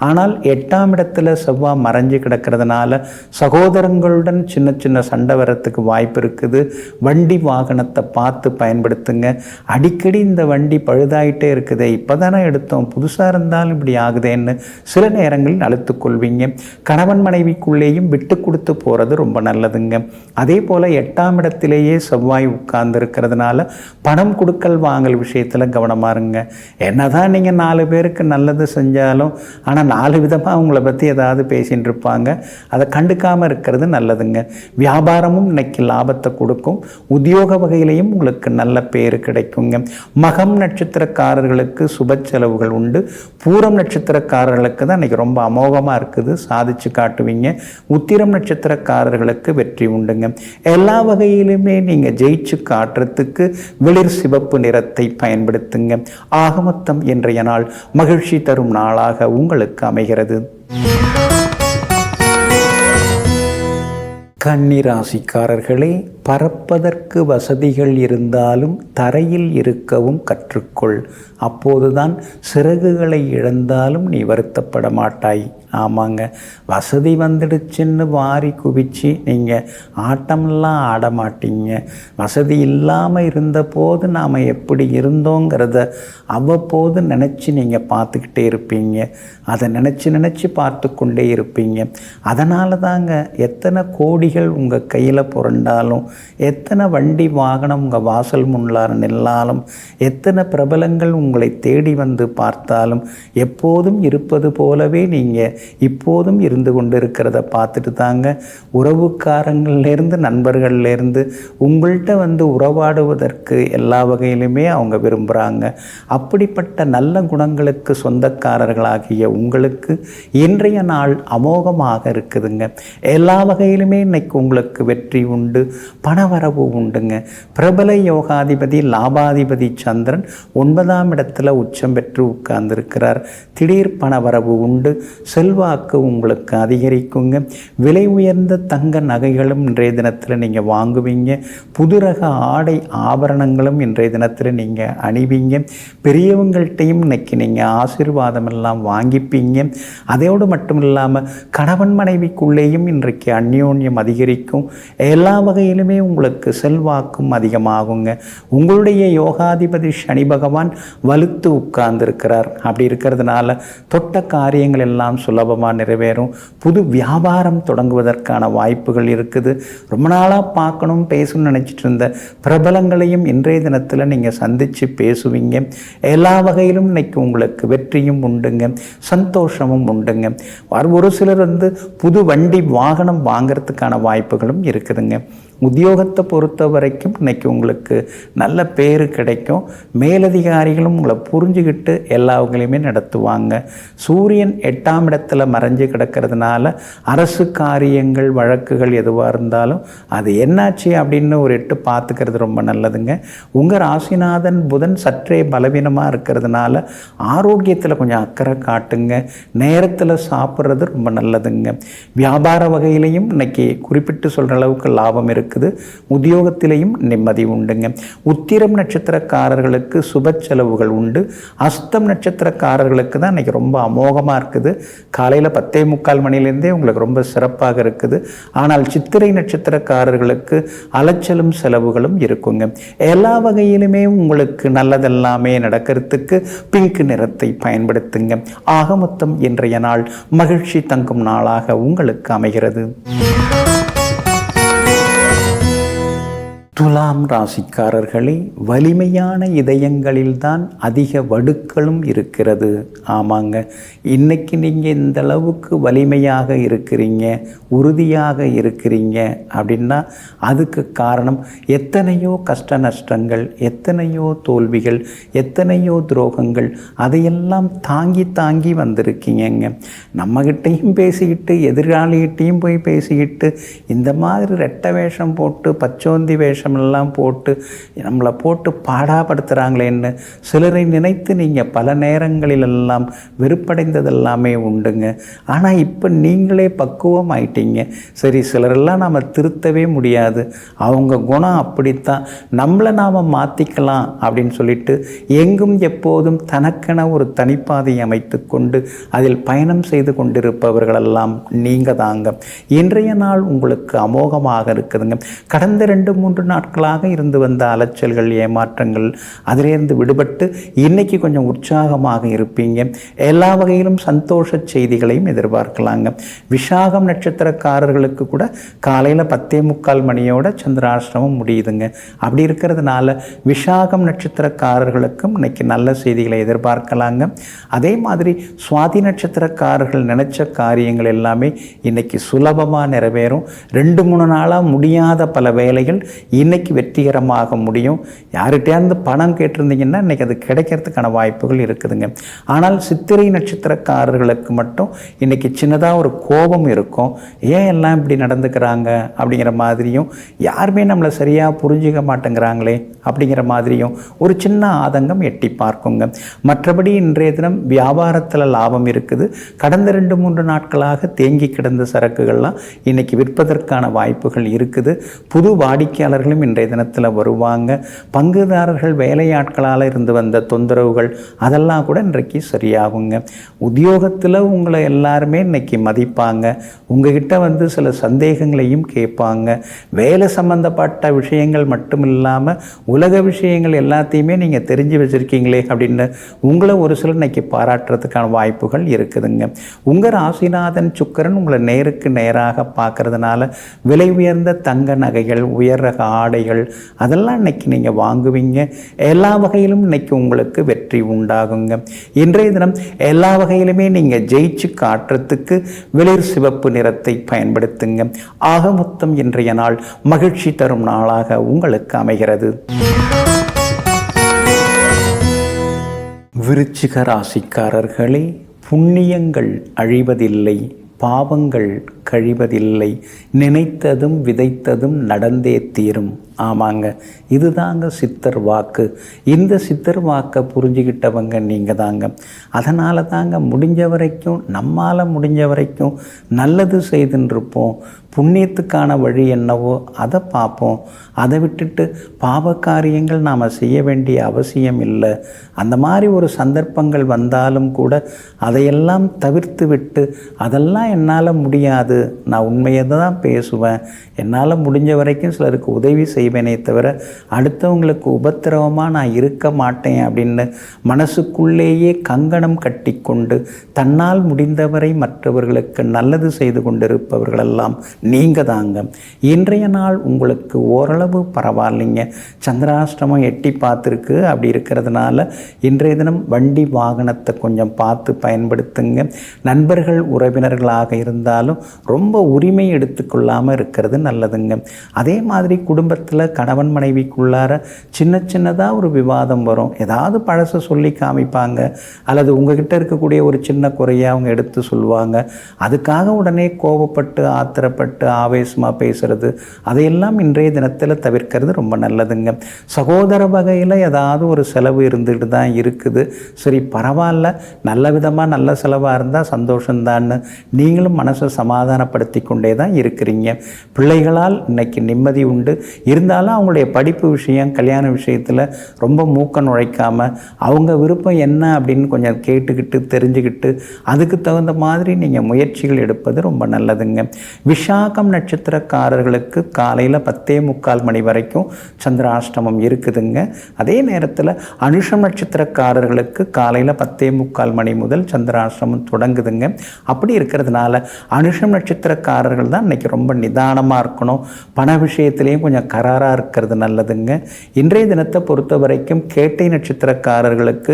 ஆனால் 8ஆம் இடத்துல செவ்வாய் மறைஞ்சு கிடக்கிறதுனால சகோதரங்களுடன் சின்ன சின்ன சண்டை வரத்துக்கு வாய்ப்பு இருக்குது. வண்டி வாகனத்தை பார்த்து பயன்படுத்துங்க. அடிக்கடி இந்த வண்டி பழுதாயிட்டே இருக்குது, இப்போ தானே எடுத்தோம், புதுசாக இருந்தாலும் இப்படி ஆகுதேன்னு சில நேரங்களில் அழுத்துக்கொள்வீங்க. கணவன் மனைவிக்குள்ளேயும் விட்டு கொடுத்து போகிறது ரொம்ப நல்லதுங்க. அதே போல் 8ஆம் இடத்திலேயே செவ்வாய் உட்கார்ந்து இருக்கிறதுனால பணம் கொடுக்கல் வாங்கல் விஷயத்தில் கவனமாக இருங்க. என்னதான் நீங்கள் 4 பேருக்கு நல்லது செஞ்சாலும் ஆனால் 4 விதமாக உங்களை பற்றி ஏதாவது பேசின்னு இருப்பாங்க. அதை கண்டுக்காமல் இருக்கிறது நல்லதுங்க. வியாபாரமும் இன்னைக்கு லாபத்தை கொடுக்கும். உத்தியோக வகையிலையும் உங்களுக்கு நல்ல பேர் கிடைக்குங்க. மகம் நட்சத்திரக்காரர்களுக்கு சுப செலவுகள் உண்டு. பூரம் நட்சத்திரக்காரர்களுக்கு தான் இன்னைக்கு ரொம்ப அமோகமாக இருக்குது, சாதிச்சு காட்டுவீங்க. உத்திரம் நட்சத்திரக்காரர்களுக்கு வெற்றி உண்டுங்க. எல்லா வகையிலுமே நீங்கள் ஜெயிச்சு காட்டுறதுக்கு வெளிர் சிவப்பு நிறத்தை பயன்படுத்துங்க. ஆகமொத்தம் இன்றைய நாள் மகிழ்ச்சி தரும் நாளாக உங்களுக்கு அமைகிறது. கன்னிராசிக்காரர்களே, பறப்பதற்கு வசதிகள் இருந்தாலும் தரையில் இருக்கவும் கற்றுக்கொள். அப்போதுதான் சிறகுகளை இழந்தாலும் நீ வருத்தப்பட மாட்டாய். ஆமாங்க, வசதி வந்துடுச்சுன்னு வாரி குவிச்சு நீங்கள் ஆட்டமெல்லாம் ஆட மாட்டீங்க. வசதி இல்லாமல் இருந்தபோது நாம் எப்படி இருந்தோங்கிறத அவ்வப்போது நினச்சி நீங்கள் பார்த்துக்கிட்டே இருப்பீங்க. அதை நினச்சி பார்த்து கொண்டே இருப்பீங்க. அதனால தாங்க எத்தனை கோடிகள் உங்கள் கையில் புரண்டாலும், எத்தனை வண்டி வாகனம் உங்கள் வாசல் முன்னால் நின்னாலும், எத்தனை பிரபலங்கள் உங்களை தேடி வந்து பார்த்தாலும், எப்போதும் இருப்பது போலவே நீங்கள் இப்போதும் இருந்து கொண்டு இருக்கிறத பார்த்துட்டு தாங்க உறவுக்காரங்கள்லேருந்து, நண்பர்கள்லேருந்து உங்கள்கிட்ட வந்து உறவாடுவதற்கு எல்லா வகையிலுமே அவங்க விரும்புகிறாங்க. அப்படிப்பட்ட நல்ல குணங்களுக்கு சொந்தக்காரர்களாகிய உங்களுக்கு இன்றைய நாள் அமோகமாக இருக்குதுங்க. எல்லா வகையிலுமே இன்னைக்கு உங்களுக்கு வெற்றி உண்டு, பணவரவு உண்டுங்க. பிரபல யோகாதிபதி லாபாதிபதி சந்திரன் 9ஆம் இடத்துல உச்சம் பெற்று உட்கார்ந்திருக்கிறார். திடீர் பணவரவு உண்டு, செல்வாக்கு உங்களுக்கு அதிகரிக்குங்க. விலை உயர்ந்த தங்க நகைகளும் இன்றைய தினத்தில் நீங்கள் வாங்குவீங்க. புது ரக ஆடை ஆபரணங்களும் இன்றைய தினத்தில் நீங்கள் அணிவீங்க. பெரியவங்கள்ட்டையும் இன்னைக்கு நீங்கள் ஆசீர்வாதம் எல்லாம் வாங்கிப்பீங்க. அதோடு மட்டும் இல்லாமல் கணவன் மனைவிக்குள்ளேயும் இன்றைக்கு அந்யோன்யம் அதிகரிக்கும். எல்லா வகையிலுமே உங்களுக்கு செல்வாக்கும் அதிகமாகுங்க. உங்களுடைய யோகாதிபதி சனி பகவான் வலுத்து உட்கார்ந்திருக்கிறார். அப்படி இருக்கிறதுனால தொட்ட காரியங்கள் எல்லாம் சுலபமாக நிறைவேறும். புது வியாபாரம் தொடங்குவதற்கான வாய்ப்புகள் இருக்குது. ரொம்ப நாளாக பார்க்கணும் பேசணும்னு நினச்சிட்டு இருந்த பிரபலங்களையும் இன்றைய தினத்தில் நீங்கள் சந்தித்து பேசுவீங்க. எல்லா வகையிலும் இன்னைக்கு உங்களுக்கு வெற்றியும் உண்டுங்க, சந்தோஷமும் உண்டுங்க. ஒரு சிலர் வந்து புது வண்டி வாகனம் வாங்கிறதுக்கான வாய்ப்புகளும் இருக்குதுங்க. உத்தியோகத்தை பொறுத்த வரைக்கும் இன்னைக்கு உங்களுக்கு நல்ல பேர் கிடைக்கும். மேலதிகாரிகளும் உங்களை புரிஞ்சுக்கிட்டு எல்லாவங்களையுமே நடத்துவாங்க. சூரியன் 8ஆம் இடத்துல மறைஞ்சு கிடக்கிறதுனால அரசு காரியங்கள், வழக்குகள் எதுவாக இருந்தாலும் அது என்னாச்சு அப்படின்னு ஒரு எட்டு பார்த்துக்கிறது ரொம்ப நல்லதுங்க. உங்கள் ராசிநாதன் புதன் சற்றே பலவீனமாக இருக்கிறதுனால ஆரோக்கியத்தில் கொஞ்சம் அக்கறை காட்டுங்க. நேரத்தில் சாப்பிட்றது ரொம்ப நல்லதுங்க. வியாபார வகையிலையும் இன்னைக்கு குறிப்பிட்டு சொல்கிற அளவுக்கு லாபம் இருக்குது. உத்தியோகத்திலேயும் நிம்மதி உண்டுங்க. உத்திரம் நட்சத்திரக்காரர்களுக்கு சுப செலவுகள் உண்டு. அஸ்தம் நட்சத்திரக்காரர்களுக்கு தான் இன்றைக்கி ரொம்ப அமோகமாக இருக்குது. காலையில் 10:45 மணிலேருந்தே உங்களுக்கு ரொம்ப சிறப்பாக இருக்குது. ஆனால் சித்திரை நட்சத்திரக்காரர்களுக்கு அலைச்சலும் செலவுகளும் இருக்குங்க. எல்லா வகையிலுமே உங்களுக்கு நல்லதெல்லாமே நடக்கிறதுக்கு பிங்க் நிறத்தை பயன்படுத்துங்க. ஆக மொத்தம் இன்றைய நாள் மகிழ்ச்சி தங்கும் நாளாக உங்களுக்கு அமைகிறது. துலாம் ராசிக்காரர்களே, வலிமையான இதயங்களில்தான் அதிக வடுக்களும் இருக்கிறது. ஆமாங்க, இன்னைக்கு நீங்கள் இந்த அளவுக்கு வலிமையாக இருக்கிறீங்க, உறுதியாக இருக்கிறீங்க அப்படின்னா அதுக்கு காரணம் எத்தனையோ கஷ்ட நஷ்டங்கள், எத்தனையோ தோல்விகள், எத்தனையோ துரோகங்கள், அதையெல்லாம் தாங்கி தாங்கி வந்திருக்கீங்க. நம்மகிட்டையும் பேசிக்கிட்டு எதிராளிகிட்டையும் போய் பேசிக்கிட்டு இந்த மாதிரி ரெட்டை வேஷம் போட்டு பச்சோந்தி வேஷம் எல்லாம் போட்டு நம்மளை போட்டு பாடாப்படுத்துகிறாங்களேன்னு சிலரை நினைத்து நீங்கள் பல நேரங்களிலெல்லாம் வெறுப்படைந்ததெல்லாமே உண்டுங்க. ஆனால் இப்போ நீங்களே பக்குவம் ஆயிட்டீங்க. சரி, சிலரெல்லாம் நாம் திருத்தவே முடியாது, அவங்க குணம் அப்படித்தான், நம்மளை நாம் மாற்றிக்கலாம் அப்படின்னு சொல்லிட்டு எங்கும் எப்போதும் தனக்கென ஒரு தனிப்பாதை அமைத்து கொண்டு அதில் பயணம் செய்து கொண்டிருப்பவர்களெல்லாம் நீங்கள் தாங்க. இன்றைய நாள் உங்களுக்கு அமோகமாக இருக்குதுங்க. கடந்த 2-3 நாட்களாக இருந்து வந்த அலைச்சல்கள், ஏமாற்றங்கள், அதிலிருந்து விடுபட்டு இன்னைக்கு கொஞ்சம் உற்சாகமாக இருப்பீங்க. எல்லா வகையிலும் சந்தோஷ செய்திகளையும் எதிர்பார்க்கலாங்க. விசாகம் நட்சத்திரக்காரர்களுக்கு கூட காலையில் 10:45 மணியோட சந்திராஷ்டமம் முடியுதுங்க. அப்படி இருக்கிறதுனால விசாகம் நட்சத்திரக்காரர்களுக்கும் இன்னைக்கு நல்ல செய்திகளை எதிர்பார்க்கலாங்க. அதே மாதிரி சுவாதி நட்சத்திரக்காரர்கள் நினைச்ச காரியங்கள் எல்லாமே இன்னைக்கு சுலபமாக நிறைவேறும். 2-3 நாளாக முடியாத பல வேலைகள் இன்னைக்கு வெற்றிகரமாக முடியும். யார்கிட்டயாவது பணம் கேட்டிருந்தீங்கன்னா இன்னைக்கு அது கிடைக்கிறதுக்கான வாய்ப்புகள் இருக்குதுங்க. ஆனால் சித்திரை நட்சத்திரக்காரர்களுக்கு மட்டும் இன்னைக்கு சின்னதாக ஒரு கோபம் இருக்கும். ஏன் எல்லாம் இப்படி நடந்துக்கிறாங்க அப்படிங்கிற மாதிரியும், யாருமே நம்மளை சரியாக புரிஞ்சிக்க மாட்டேங்கிறாங்களே அப்படிங்கிற மாதிரியும் ஒரு சின்ன ஆதங்கம் எட்டி பார்க்குங்க. மற்றபடி இன்றைய தினம் வியாபாரத்தில் லாபம் இருக்குது. கடந்த 2-3 நாட்களாக தேங்கி கிடந்த சரக்குகள்லாம் இன்னைக்கு விற்பதற்கான வாய்ப்புகள் இருக்குது. புது வாடிக்கையாளர்களும் இன்றைய தினத்தில் வருவாங்க. பங்குதாரர்கள் வேலையாட்களால் இருந்து வந்த தொந்தரவுகள் அதெல்லாம் கூட இன்றைக்கு சரியாகுங்க. உத்தியோகத்தில் உங்களை எல்லாருமே இன்னைக்கு மதிப்பாங்க. உங்ககிட்ட வந்து சில சந்தேகங்களையும் கேட்பாங்க. வேலை சம்பந்தப்பட்ட விஷயங்கள் மட்டும் இல்லாமல் உலக விஷயங்கள் எல்லாத்தையுமே நீங்கள் தெரிஞ்சு வச்சுருக்கீங்களே அப்படின்னு உங்களை ஒரு சிலர் இன்னைக்கு பாராட்டுறதுக்கான வாய்ப்புகள் இருக்குதுங்க. உங்கள் ராசிநாதன் சுக்கிரன் உங்களை நேருக்கு நேராக பார்க்கறதுனால விலை உயர்ந்த தங்க நகைகள், உயர் ரக ஆடைகள் அதெல்லாம் இன்னைக்கு நீங்கள் வாங்குவீங்க. எல்லா வகையிலும் இன்னைக்கு உங்களுக்கு வெற்றி உண்டாகுங்க. இன்றைய தினம் எல்லா வகையிலுமே நீங்கள் ஜெயிச்சு காட்டுறதுக்கு வெளிர் சிவப்பு நிறத்தை பயன்படுத்துங்க. ஆக மொத்தம் இன்றைய நாள் மகிழ்ச்சி தரும் நாளாக உங்களுக்கு அமைகிறது. விருச்சிக ராசிக்காரர்களே, புண்ணியங்கள் அழிவதில்லை, பாவங்கள் கழிவதில்லை, நினைத்ததும் விதைத்ததும் நடந்தே தீரும். ஆமாங்க, இதுதாங்க சித்தர் வாக்கு. இந்த சித்தர் வாக்கை புரிஞ்சுக்கிட்டவங்க நீங்கள் தாங்க. அதனால தாங்க முடிஞ்ச வரைக்கும் நம்மால் முடிஞ்ச வரைக்கும் நல்லது செய்துன்றிருப்போம். புண்ணியத்துக்கான வழி என்னவோ அதை பார்ப்போம். அதை விட்டுட்டு பாவ காரியங்கள் நாம் செய்ய வேண்டிய அவசியம் இல்லை. அந்த மாதிரி ஒரு சந்தர்ப்பங்கள் வந்தாலும் கூட அதையெல்லாம் தவிர்த்து விட்டு அதெல்லாம் என்னால் முடியாது, நான் உண்மையை தான் பேசுவேன், என்னால் முடிஞ்ச வரைக்கும் சிலருக்கு உதவி செய்வேனே தவிர அடுத்தவங்களுக்கு உபத்திரவமாக நான் இருக்க மாட்டேன் அப்படின்னு மனசுக்குள்ளேயே கங்கணம் கட்டி கொண்டு தன்னால் முடிந்தவரை மற்றவர்களுக்கு நல்லது செய்து கொண்டிருப்பவர்களெல்லாம் நீங்கள் தாங்க. இன்றைய நாள் உங்களுக்கு ஓரளவு பரவாயில்லைங்க. சந்திராஷ்டமம் எட்டி பார்த்துருக்கு. அப்படி இருக்கிறதுனால இன்றைய தினம் வண்டி வாகனத்தை கொஞ்சம் பார்த்து பயன்படுத்துங்க. நண்பர்கள் உறவினர்களாக இருந்தாலும் ரொம்ப உரிமை எடுத்துக்கொள்ளாமல் இருக்கிறது நல்லதுங்க. அதே மாதிரி குடும்பத்தில் கணவன் மனைவிக்குள்ளார சின்ன சின்னதாக ஒரு விவாதம் வரும். ஏதாவது பழசை சொல்லி காமிப்பாங்க, அல்லது உங்ககிட்ட இருக்கக்கூடிய ஒரு சின்ன குறையை அவங்க எடுத்து சொல்லுவாங்க. அதுக்காக உடனே கோபப்பட்டு ஆத்திரப்பட்டு ஆவேசமாக பேசுறது அதையெல்லாம் இன்றைய தினத்தில் தவிர்க்கிறது ரொம்ப நல்லதுங்க. சகோதர வகையில் ஏதாவது ஒரு செலவு இருந்துகிட்டு தான் இருக்குது. சரி பரவாயில்ல, நல்ல விதமாக நல்ல செலவாக இருந்தால் சந்தோஷந்தான்னு நீங்களும் மனசை சமாதானம் சமாதானப்படுத்தி கொண்டே தான் இருக்கிறீங்க. பிள்ளைகளால் இன்னைக்கு நிம்மதி உண்டு. இருந்தாலும் அவங்களுடைய படிப்பு விஷயம், கல்யாண விஷயத்தில் ரொம்ப மூக்க நுழைக்காமல் அவங்க விருப்பம் என்ன அப்படின்னு கொஞ்சம் கேட்டுக்கிட்டு தெரிஞ்சுக்கிட்டு அதுக்கு தகுந்த மாதிரி நீங்கள் முயற்சிகள் எடுப்பது ரொம்ப நல்லதுங்க. விஷாகம் நட்சத்திரக்காரர்களுக்கு காலையில் 10:45 மணி வரைக்கும் சந்திராஷ்டமம் இருக்குதுங்க. அதே நேரத்தில் அனுஷம் நட்சத்திரக்காரர்களுக்கு காலையில் 10:45 மணி முதல் சந்திராஷ்டமம் தொடங்குதுங்க. அப்படி இருக்கிறதுனால அனுஷம் நட்சத்திரக்காரர்கள் தான் இன்றைக்கி ரொம்ப நிதானமாக இருக்கணும். பண விஷயத்துலேயும் கொஞ்சம் கராராக இருக்கிறது நல்லதுங்க. இன்றைய தினத்தை பொறுத்த வரைக்கும் கேட்டை நட்சத்திரக்காரர்களுக்கு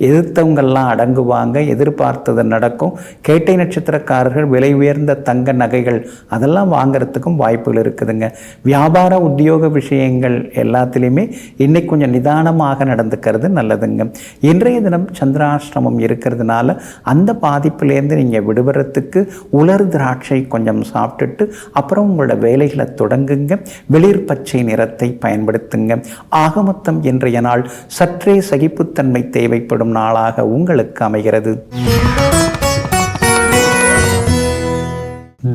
எதிர்த்தவங்கள்லாம் அடங்குவாங்க, எதிர்பார்த்தது நடக்கும். கேட்டை நட்சத்திரக்காரர்கள் விலை உயர்ந்த தங்க நகைகள் அதெல்லாம் வாங்கிறதுக்கும் வாய்ப்புகள் இருக்குதுங்க. வியாபார உத்தியோக விஷயங்கள் எல்லாத்துலேயுமே இன்னைக்கு கொஞ்சம் நிதானமாக நடந்துக்கிறது நல்லதுங்க. இன்றைய தினம் சந்திராஷ்டமம் இருக்கிறதுனால அந்த பாதிப்பிலேருந்து நீங்கள் விடுபடுறதுக்கு உலர் திராட்சை கொஞ்சம் சாப்பிட்டுட்டு அப்புறம் உங்களோட வேலைகளை தொடங்குங்க. வெளிர் பச்சை நிறத்தை பயன்படுத்துங்க. ஆக மொத்தம் இன்றைய நாள் சற்றே சகிப்புத்தன்மை தேவைப்படும் நாளாக உங்களுக்கு அமைகிறது.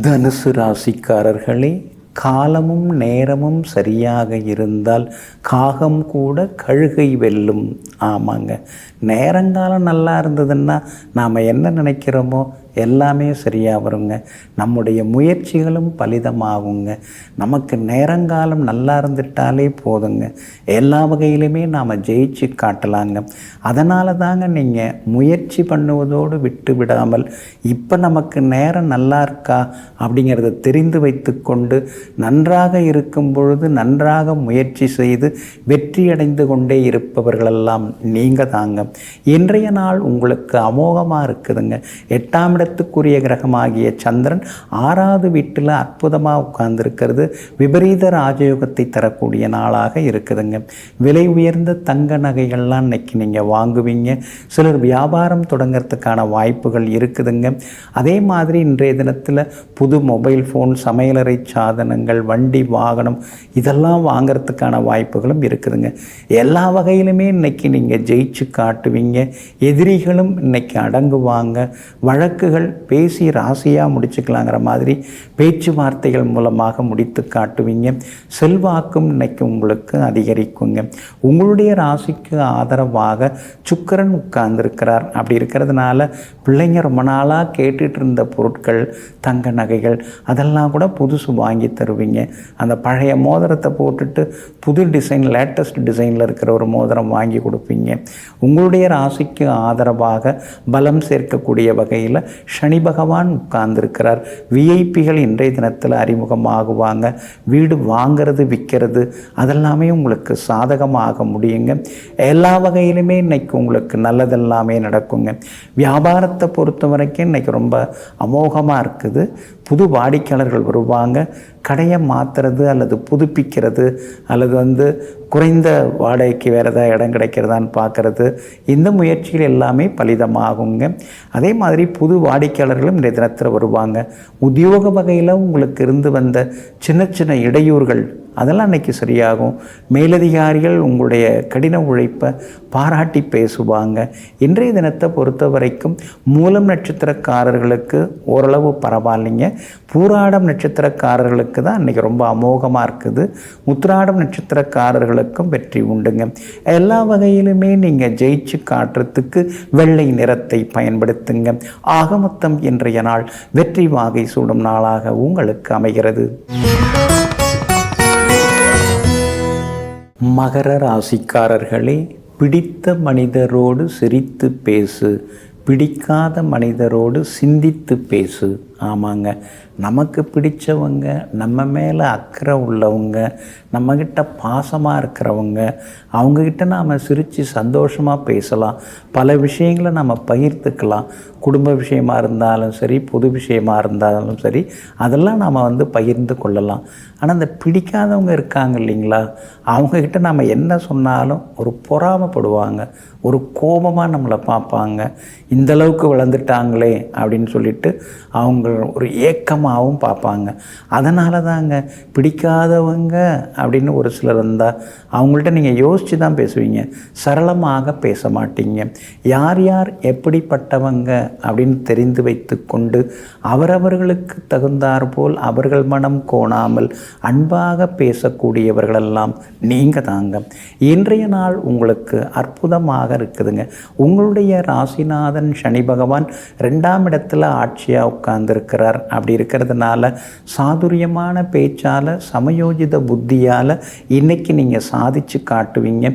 தனுசு ராசிக்காரர்களே, காலமும் நேரமும் சரியாக இருந்தால் காகம் கூட கழுகை வெல்லும். ஆமாங்க, நேரங்காலம் நல்லா இருந்ததுன்னா நாம் என்ன நினைக்கிறோமோ எல்லாமே சரியாக வருங்க. நம்முடைய முயற்சிகளும் பலிதமாகுங்க. நமக்கு நேரங்காலம் நல்லா இருந்துட்டாலே போதுங்க, எல்லா வகையிலுமே நாம் ஜெயிச்சு காட்டலாங்க. அதனால தாங்க நீங்கள் முயற்சி பண்ணுவதோடு விட்டு விடாமல் இப்போ நமக்கு நேரம் நல்லா இருக்கா அப்படிங்கிறத தெரிந்து வைத்து கொண்டு நன்றாக இருக்கும் பொழுது நன்றாக முயற்சி செய்து வெற்றியடைந்து கொண்டே இருப்பவர்களெல்லாம் நீங்கள் தாங்க. இன்றைய நாள் உங்களுக்கு அமோகமாக இருக்குதுங்க. 8ஆம் இடத்துக்குரிய கிரகமாகிய சந்திரன் 6வது வீட்டில் அற்புதமாக உட்கார்ந்துருக்கிறது விபரீத ராஜயோகத்தை தரக்கூடிய நாளாக இருக்குதுங்க. விலை உயர்ந்த தங்க நகைகள்லாம் இன்னைக்கு நீங்கள் வாங்குவீங்க. சிலர் வியாபாரம் தொடங்கிறதுக்கான வாய்ப்புகள் இருக்குதுங்க. அதே மாதிரி இன்றைய தினத்தில் புது மொபைல் ஃபோன், சமையலறை சாதனங்கள், வண்டி, வாகனம் இதெல்லாம் வாங்கிறதுக்கான வாய்ப்புகளும் இருக்குதுங்க. எல்லா வகையிலுமே இன்னைக்கு நீங்கள் ஜெயிச்சு காட்டுவீங்க. எதிரிகளும் இன்னைக்கு அடங்குவாங்க. வழக்குகள் பேசி ராசியாக முடிச்சுக்கலாங்கிற மாதிரி பேச்சுவார்த்தைகள் மூலமாக முடித்து காட்டுவீங்க. செல்வாக்கும் இன்னைக்கு உங்களுக்கு அதிகரிக்குங்க. உங்களுடைய ராசிக்கு ஆதரவாக சுக்கிரன் உட்கார்ந்துருக்கிறார். அப்படி இருக்கிறதுனால பிள்ளைங்க ரொம்ப நாளாக கேட்டுட்டு இருந்த பொருட்கள், தங்க நகைகள் அதெல்லாம் கூட புதுசு வாங்கி தருவீங்க. அந்த பழைய மோதிரத்தை போட்டுட்டு புது டிசைன், லேட்டஸ்ட் டிசைனில் இருக்கிற ஒரு மோதிரம் வாங்கி கொடுப்பீங்க. உங்களுடைய ராசிக்கு ஆதரவாக பலம் சேர்க்கக்கூடிய வகையில் சனி பகவான் உட்கார்ந்துருக்கிறார். விஐபிகள் இன்றைய தினத்தில் அறிமுகமாகுவாங்க. வீடு வாங்கிறது, விற்கிறது அதெல்லாமே உங்களுக்கு சாதகமாக முடியுங்க. எல்லா வகையிலுமே இன்னைக்கு உங்களுக்கு நல்லதெல்லாமே நடக்குங்க. வியாபாரத்தை பொறுத்த வரைக்கும் இன்னைக்கு ரொம்ப அமோகமாக இருக்குது. புது வாடிக்கையாளர்கள் வருவாங்க. கடையை மாற்றுறது அல்லது புதுப்பிக்கிறது அல்லது குறைந்த வாடகைக்கு வேறு ஏதாவது இடம் கிடைக்கிறதான்னு பார்க்குறது, இந்த முயற்சிகள் எல்லாமே பலிதமாகுங்க. அதே மாதிரி புது வாடிக்கையாளர்களும் இந்த தினத்தில் வருவாங்க. உத்தியோக வகையில் உங்களுக்கு இருந்து வந்த சின்ன சின்ன இடையூறுகள் அதெல்லாம் இன்றைக்கி சரியாகும். மேலதிகாரிகள் உங்களுடைய கடின உழைப்பை பாராட்டி பேசுவாங்க. இன்றைய தினத்தை பொறுத்த வரைக்கும் மூலம் நட்சத்திரக்காரர்களுக்கு ஓரளவு பரவாயில்லைங்க. பூராடம் நட்சத்திரக்காரர்களுக்கு தான் இன்றைக்கி ரொம்ப அமோகமாக இருக்குது. உத்திராடம் நட்சத்திரக்காரர்களுக்கும் வெற்றி உண்டுங்க. எல்லா வகையிலுமே நீங்கள் ஜெயிச்சு காட்டுறதுக்கு வெள்ளை நிறத்தை பயன்படுத்துங்க. ஆக மொத்தம் இன்றைய நாள் வெற்றி வாகை சூடும் நாளாக உங்களுக்கு அமைகிறது. மகர ராசிக்காரர்களே, பிடித்த மனிதரோடு சிரித்து பேசு, பிடிக்காத மனிதரோடு சிந்தித்து பேசு. ஆமாங்க, நமக்கு பிடிச்சவங்க, நம்ம மேலே அக்கறை உள்ளவங்க, நம்மக்கிட்ட பாசமாக இருக்கிறவங்க, அவங்கக்கிட்ட நாம் சிரித்து சந்தோஷமாக பேசலாம். பல விஷயங்களை நம்ம பகிர்ந்துக்கலாம். குடும்ப விஷயமாக இருந்தாலும் சரி, பொது விஷயமாக இருந்தாலும் சரி, அதெல்லாம் நாம் பகிர்ந்து கொள்ளலாம். ஆனால் அந்த பிடிக்காதவங்க இருக்காங்க இல்லைங்களா, அவங்கக்கிட்ட நாம் என்ன சொன்னாலும் ஒரு பொறாமைப்படுவாங்க, ஒரு கோபமாக நம்மளை பார்ப்பாங்க. இந்தளவுக்கு வளர்ந்துட்டாங்களே அப்படின்னு சொல்லிட்டு அவங்கள ஒரு ஏக்கமாகவும் பார்ப்பாங்க. அதனால தாங்க பிடிக்காதவங்க அப்படின்னு ஒரு சிலர் இருந்தால் அவங்கள்ட்ட நீங்கள் யோசித்து தான் பேசுவீங்க, சரளமாக பேச மாட்டீங்க. யார் யார் எப்படிப்பட்டவங்க அப்படின்னு தெரிந்து வைத்து கொண்டு அவரவர்களுக்கு தகுந்தாற்போல் அவர்கள் மனம் கோணாமல் அன்பாக பேசக்கூடியவர்களெல்லாம் நீங்கள் தாங்க. இன்றைய நாள் உங்களுக்கு அற்புதமாக இருக்குதுங்க. உங்களுடைய ராசிநாதன் சனி பகவான் 2ஆம் இடத்துல ஆட்சியாக உட்கார்ந்துருக்கிறார். அப்படி இருக்கிறதுனால சாதுரியமான பேச்சால் சமயோஜித புத்தியால் இன்றைக்கி நீங்கள் சாதித்து காட்டுவீங்க.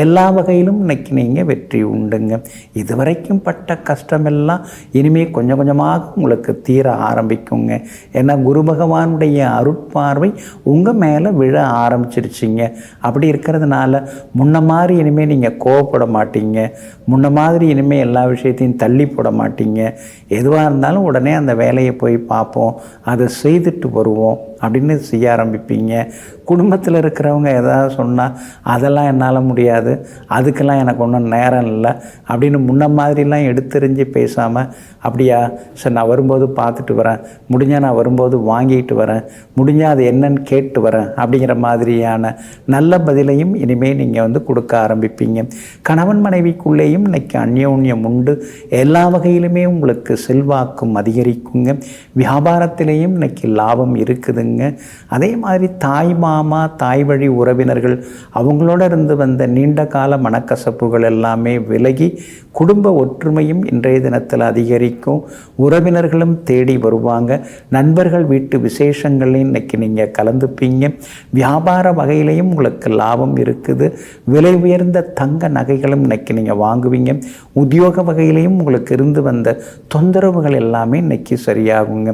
எல்லா வகையிலும் இன்றைக்கி நீங்கள் வெற்றி உண்டுங்க. இதுவரைக்கும் பட்ட கஷ்டமெல்லாம் இனிமேல் கொஞ்சம் கொஞ்சமாக உங்களுக்கு தீர ஆரம்பிக்குங்க. ஏன்னா குரு பகவானுடைய அருட்பார்வை உங்கள் மேலே விழ ஆரம்பிச்சிருச்சிங்க. அப்படி இருக்கிறதுனால முன்ன மாதிரி இனிமேல் நீங்கள் கோவப்பட மாட்டீங்க. முன்ன மாதிரி இனிமேல் எல்லா விஷயத்தையும் தள்ளி போட மாட்டீங்க. எதுவாக இருந்தாலும் உடனே அந்த வேலையை போய் பார்ப்போம், அதை செய்துட்டு வருவோம் அப்படின்னு செய்ய ஆரம்பிப்பீங்க. குடும்பத்தில் இருக்கிறவங்க எதாவது சொன்னால் அதெல்லாம் என்னால் முடியாது, அதுக்கெல்லாம் எனக்கு ஒன்றும் நேரம் இல்லை அப்படின்னு முன்ன மாதிரிலாம் எடுத்தெறிஞ்சு பேசாமல், அப்படியா சரி நான் வரும்போது பார்த்துட்டு வரேன், முடிஞ்சால் நான் வரும்போது வாங்கிட்டு வரேன், முடிஞ்சால் அது என்னன்னு கேட்டு வரேன் அப்படிங்கிற மாதிரியான நல்ல பதிலையும் இனிமேல் நீங்கள் கொடுக்க ஆரம்பிப்பீங்க. கணவன் மனைவிக்குள்ளேயும் இன்னைக்கு அந்யோன்யம் உண்டு. எல்லா வகையிலுமே உங்களுக்கு செல்வாக்கும் அதிகரிக்குங்க. வியாபாரத்திலேயும் இன்னைக்கு லாபம் இருக்குதுங்க. அதே மாதிரி தாய் மாமா தாய் வழி உறவினர்கள் அவங்களோட இருந்து வந்த நீண்ட கால மனக்கசப்புகள் எல்லாமே விலகி குடும்ப ஒற்றுமையும் இன்றைய தினத்தில் அதிகரிக்கும். உறவினர்களும் தேடி வருவாங்க. நண்பர்கள் வீட்டு விசேஷங்களையும் இன்னைக்கு நீங்கள் கலந்துப்பீங்க. வியாபார வகையிலையும் உங்களுக்கு லாபம் இருக்குது. விலை உயர்ந்த தங்க நகைகளும் இன்னைக்கு நீங்கள் வாங்குவீங்க. உத்தியோக வகையிலையும் உங்களுக்கு இருந்து வந்த தொந்தரவுகள் எல்லாமே இன்னைக்கு சரியாகுங்க.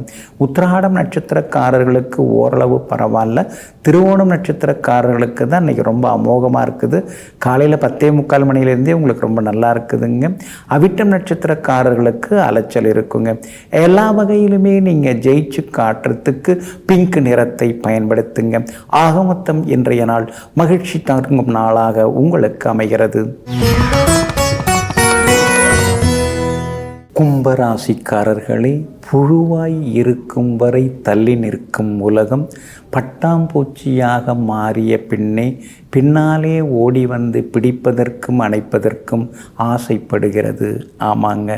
உத்திராடம் நட்சத்திரக்காரர்களுக்கு ஓரளவு பரவாயில்ல. திருவோணம் நட்சத்திரக்காரர்களுக்கு தான் இன்றைக்கி ரொம்ப அமோகமாக இருக்குது. காலையில் 10:45 மணிலேருந்தே உங்களுக்கு ரொம்ப நல்லா இருக்குதுங்க. அவிட்டம் நட்சத்திரக்காரர்களுக்கு அலைச்சல் இருக்குங்க. எல்லா வகையிலுமே நீங்கள் ஜெயிச்சு காட்டுறதுக்கு பிங்க் நிறத்தை பயன்படுத்துங்க. ஆக மொத்தம் இன்றைய நாள் மகிழ்ச்சி தரும் நாளாக உங்களுக்கு அமைகிறது. கும்பராசிக்காரர்களே, புழுவாய் இருக்கும் வரை தள்ளி நிற்கும் உலகம் பட்டாம்பூச்சியாக மாறிய பின்னாலே ஓடி வந்து பிடிப்பதற்கும் அணைப்பதற்கும் ஆசைப்படுகிறது. ஆமாங்க,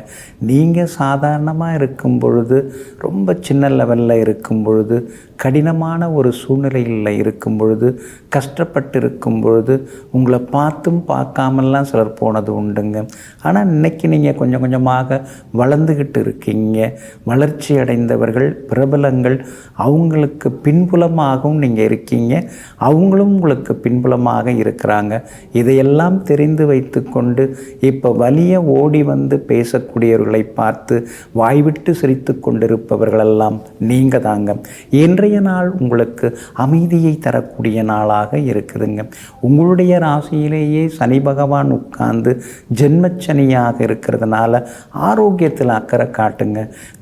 நீங்கள் சாதாரணமாக இருக்கும் பொழுது, ரொம்ப சின்ன லெவலில் இருக்கும் பொழுது, கடினமான ஒரு சூழ்நிலையில் இருக்கும் பொழுது, கஷ்டப்பட்டு இருக்கும் பொழுது உங்களை பார்த்தும் பார்க்காமலாம் சிலர் போனது உண்டுங்க. ஆனால் இன்றைக்கி நீங்கள் கொஞ்சம் கொஞ்சமாக வளர்ந்துக்கிட்டு இருக்கீங்க. வளர்ச்சி அடைந்தவர்கள், பிரபலங்கள், அவங்களுக்கு பின்புலமாகவும் நீங்கள் இருக்கீங்க. அவங்களும் உங்களுக்கு பின்புலமாக இருக்கிறாங்க. இதையெல்லாம் தெரிந்து வைத்து கொண்டு இப்போ வலிய ஓடி வந்து பேசக்கூடியவர்களை பார்த்து வாய்விட்டு சிரித்து கொண்டிருப்பவர்களெல்லாம் நீங்கள் தாங்க. இன்றைய நாள் உங்களுக்கு அமைதியை தரக்கூடிய நாளாக இருக்குதுங்க. உங்களுடைய ராசியிலேயே சனி பகவான் உட்கார்ந்து ஜென்மச்சனியாக இருக்கிறதுனால ஆரோக்கியத்தில் அக்கறை காட்டுங்க.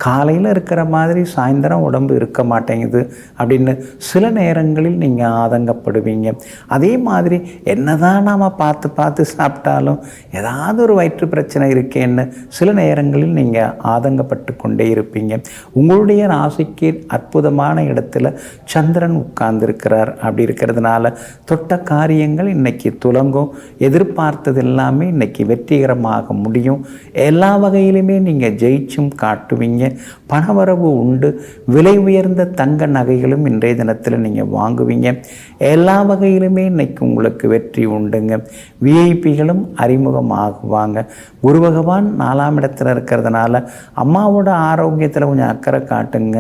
காலையில் இருக்கிற மாதிரி சாயந்தரம் உடம்பு இருக்க மாட்டேங்குது அப்படின்னு சில நேரங்களில் நீங்கள் ஆதங்கப்படுவீங்க. அதே மாதிரி என்னதான் நாம் பார்த்து சாப்பிட்டாலும் ஏதாவது ஒரு வயிற்று பிரச்சனை இருக்கேன்னு சில நேரங்களில் நீங்கள் ஆதங்கப்பட்டு கொண்டே இருப்பீங்க. உங்களுடைய ராசிக்கு அற்புதமான இடத்துல சந்திரன் உட்கார்ந்துருக்கிறார். அப்படி இருக்கிறதுனால தொட்ட காரியங்கள் இன்னைக்கு துலங்கும். எதிர்பார்த்தது எல்லாமே இன்னைக்கு வெற்றிகரமாக முடியும். எல்லா வகையிலுமே நீங்கள் ஜெயிச்சும் காட்டுவீங்க. பணவரவு உண்டு. விலை உயர்ந்த தங்க நகைகளும் இன்றைய தினத்தில் நீங்கள் வாங்குவீங்க. எல்லா வகையிலுமே இன்னைக்கு உங்களுக்கு வெற்றி உண்டுங்க. விஐபிகளும் அறிமுகமாகுவாங்க. குரு பகவான் 4ஆம் இடத்துல இருக்கிறதுனால அம்மாவோட ஆரோக்கியத்தில் கொஞ்சம் அக்கறை காட்டுங்க.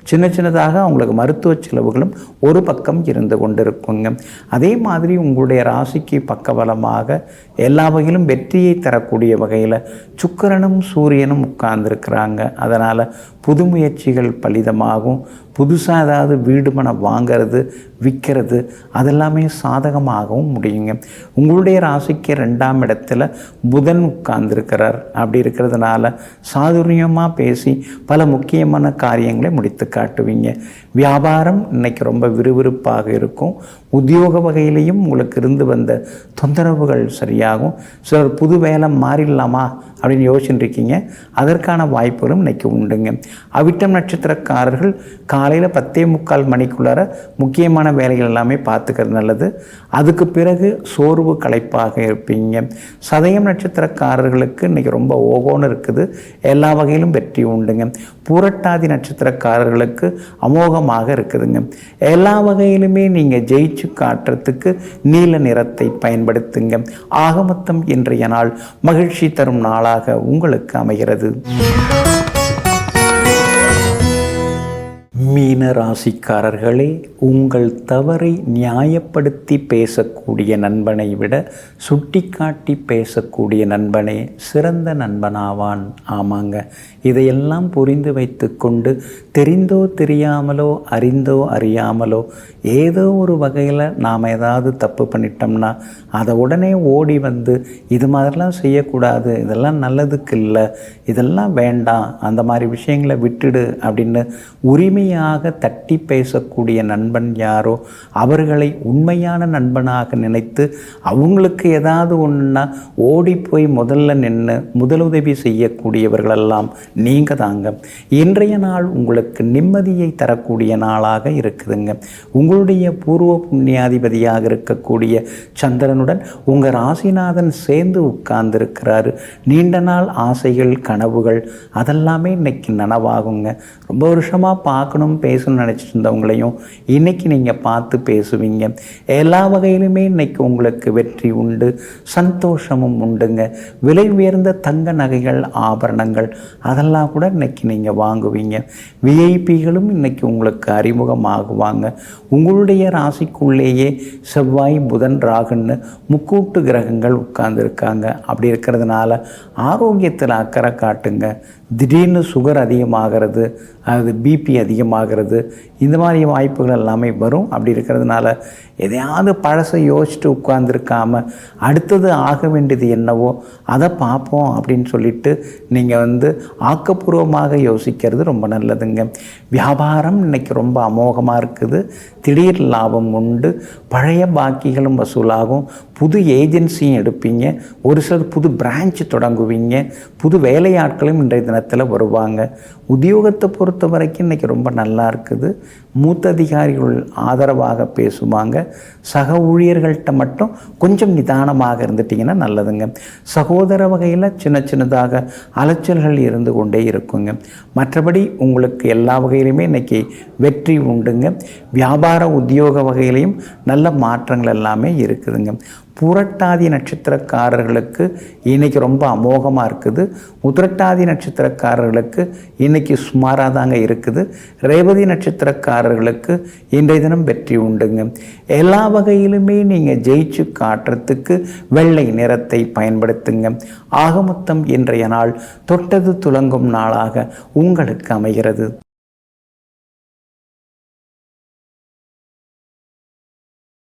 சின்னதாக அவங்களுக்கு மருத்துவ செலவுகளும் ஒரு பக்கம் இருந்து கொண்டிருக்குங்க. அதே மாதிரி உங்களுடைய ராசிக்கு பக்கபலமாக எல்லா வகையிலும் வெற்றியை தரக்கூடிய வகையில் சுக்கிரனும் சூரியனும் உட்கார்ந்துருக்கிறாங்க. அதனால் புது முயற்சிகள் பலிதமாகும். புதுசாக ஏதாவது வீடு மனை வாங்கிறது, விற்கிறது அதெல்லாமே சாதகமாகவும் முடியுங்க. உங்களுடைய ராசிக்கு 2ஆம் இடத்துல புதன் உட்கார்ந்துருக்கிறார். அப்படி இருக்கிறதுனால சாதுரியமாக பேசி பல முக்கியமான காரியங்களை முடித்து காட்டுவீங்க. வியாபாரம் இன்னைக்கு ரொம்ப விறுவிறுப்பாக இருக்கும். உத்தியோக வகையிலையும் உங்களுக்கு இருந்து வந்த தொந்தரவுகள் சரியாகும். சிலர் புது வேலை மாறிடலாமா அப்படின்னு யோசிச்சுட்டு இருக்கீங்க. அதற்கான வாய்ப்புகளும் இன்னைக்கு உண்டுங்க. அவிட்டம் நட்சத்திரக்காரர்கள் காலையில் 10:45 மணிக்குள்ளார முக்கியமான வேலைகள் எல்லாமே பார்த்துக்கிறது நல்லது. அதுக்கு பிறகு சோர்வு களைப்பாக இருப்பீங்க. சதயம் நட்சத்திரக்காரர்களுக்கு இன்னைக்கு ரொம்ப ஓகோன்னு இருக்குது. எல்லா வகையிலும் வெற்றி உண்டுங்க. பூரட்டாதி நட்சத்திரக்காரர்களுக்கு அமோகமாக இருக்குதுங்க. எல்லா வகையிலுமே நீங்கள் ஜெயிச்சு காட்டுறதுக்கு நீல நிறத்தை பயன்படுத்துங்க. ஆக மொத்தம் இன்றைய நாள் மகிழ்ச்சி தரும் நாளாக உங்களுக்கு அமைகிறது. மீன ராசிக்காரர்களே, உங்கள் தவறை நியாயப்படுத்தி பேசக்கூடிய நண்பனை விட சுட்டிக்காட்டி பேசக்கூடிய நண்பனே சிறந்த நண்பனாவான். ஆமாங்க, இதையெல்லாம் புரிந்து வைத்து கொண்டு தெரிந்தோ தெரியாமலோ அறிந்தோ அறியாமலோ ஏதோ ஒரு வகையில் நாம் ஏதாவது தப்பு பண்ணிட்டோம்னா அதை உடனே ஓடி வந்து இது மாதிரிலாம் செய்யக்கூடாது, இதெல்லாம் நல்லதுக்கு இல்லை, இதெல்லாம் வேண்டாம், அந்த மாதிரி விஷயங்களை விட்டுடு அப்படின்னு உரிமையாக தட்டி பேசக்கூடிய நண்பன் யாரோ அவர்களை உண்மையான நண்பனாக நினைத்து அவங்களுக்கு ஏதாவது ஒன்றுனா ஓடி போய் முதல்ல நின்று முதலுதவி செய்யக்கூடியவர்களெல்லாம் நீங்கள் தாங்க. இன்றைய நாள் உங்களுக்கு நிம்மதியை தரக்கூடிய நாளாக இருக்குதுங்க. உங்களுடைய பூர்வ புண்ணியாதிபதியாக இருக்கக்கூடிய சந்திரனுடன் உங்கள் ராசிநாதன் சேர்ந்து உட்கார்ந்துருக்கிறாரு. நீண்ட நாள் ஆசைகள் கனவுகள் அதெல்லாமே இன்னைக்கு நனவாகுங்க. ரொம்ப வருஷமாக பார்க்கணும் பேசணும்னு நினச்சிட்டு இருந்தவங்களையும் இன்னைக்கு நீங்கள் பார்த்து பேசுவீங்க. எல்லா வகையிலுமே இன்னைக்கு உங்களுக்கு வெற்றி உண்டு, சந்தோஷமும் உண்டுங்க. விலை உயர்ந்த தங்க நகைகள் ஆபரணங்கள் அதெல்லாம் கூட இன்னைக்கு நீங்கள் வாங்குவீங்க. விஐபிகளும் இன்னைக்கு உங்களுக்கு அறிமுகமாகுவாங்க. உங்களுடைய ராசிக்குள்ளேயே செவ்வாய் புதன் ராகுன்னு முக்கூட்டு கிரகங்கள் உட்கார்ந்துருக்காங்க. அப்படி இருக்கிறதுனால ஆரோக்கியத்தில் அக்கறை காட்டுங்க. திடீர்னு சுகர் அதிகமாகிறது, அது பிபி அதிகமாகிறது, இந்த மாதிரி வாய்ப்புகள் எல்லாமே வரும். அப்படி இருக்கிறதுனால எதையாவது பழசை யோசிச்சுட்டு உட்கார்ந்துருக்காமல் அடுத்தது ஆக வேண்டியது என்னவோ அதை பார்ப்போம் அப்படின்னு சொல்லிட்டு நீங்கள் ஆக்கப்பூர்வமாக யோசிக்கிறது ரொம்ப நல்லதுங்க. வியாபாரம் இன்னைக்கு ரொம்ப அமோகமாக இருக்குது. திடீர் லாபம் உண்டு. பழைய பாக்கிகளும் வசூலாகும். புது ஏஜென்சியும் எடுப்பீங்க. ஒரு சிலர் புது பிரான்ச் தொடங்குவீங்க. புது வேலையாட்களும் இன்றைய தினத்தில் வருவாங்க. உத்தியோகத்தை பொறுத்த வரைக்கும் இன்றைக்கி ரொம்ப நல்லா இருக்குது. மூத்த அதிகாரிகள் ஆதரவாக பேசுவாங்க. சக ஊழியர்கள்ட்ட மட்டும் கொஞ்சம் நிதானமாக இருந்துட்டிங்கன்னா நல்லதுங்க. சகோதர வகையில் சின்ன சின்னதாக அலைச்சல்கள் இருந்து கொண்டே இருக்குங்க. மற்றபடி உங்களுக்கு எல்லா வகையிலுமே இன்றைக்கி வெற்றி உண்டுங்க. வியாபார உத்தியோக வகையிலையும் நல்ல மாற்றங்கள் எல்லாமே இருக்குதுங்க. புரட்டாதி நட்சத்திரக்காரர்களுக்கு இன்றைக்கி ரொம்ப அமோகமாக இருக்குது. உத்திரட்டாதி நட்சத்திரக்காரர்களுக்கு இன்றைக்கி சுமாராக தாங்க இருக்குது. ரேவதி நட்சத்திரக்காரர்களுக்கு இன்றைய தினம் வெற்றி உண்டுங்க. எல்லா வகையிலுமே நீங்கள் ஜெயிச்சு காட்டுறதுக்கு வெள்ளை நிறத்தை பயன்படுத்துங்க. ஆக மொத்தம் இன்றைய நாள் தொட்டது துலங்கும் நாளாக உங்களுக்கு அமைகிறது.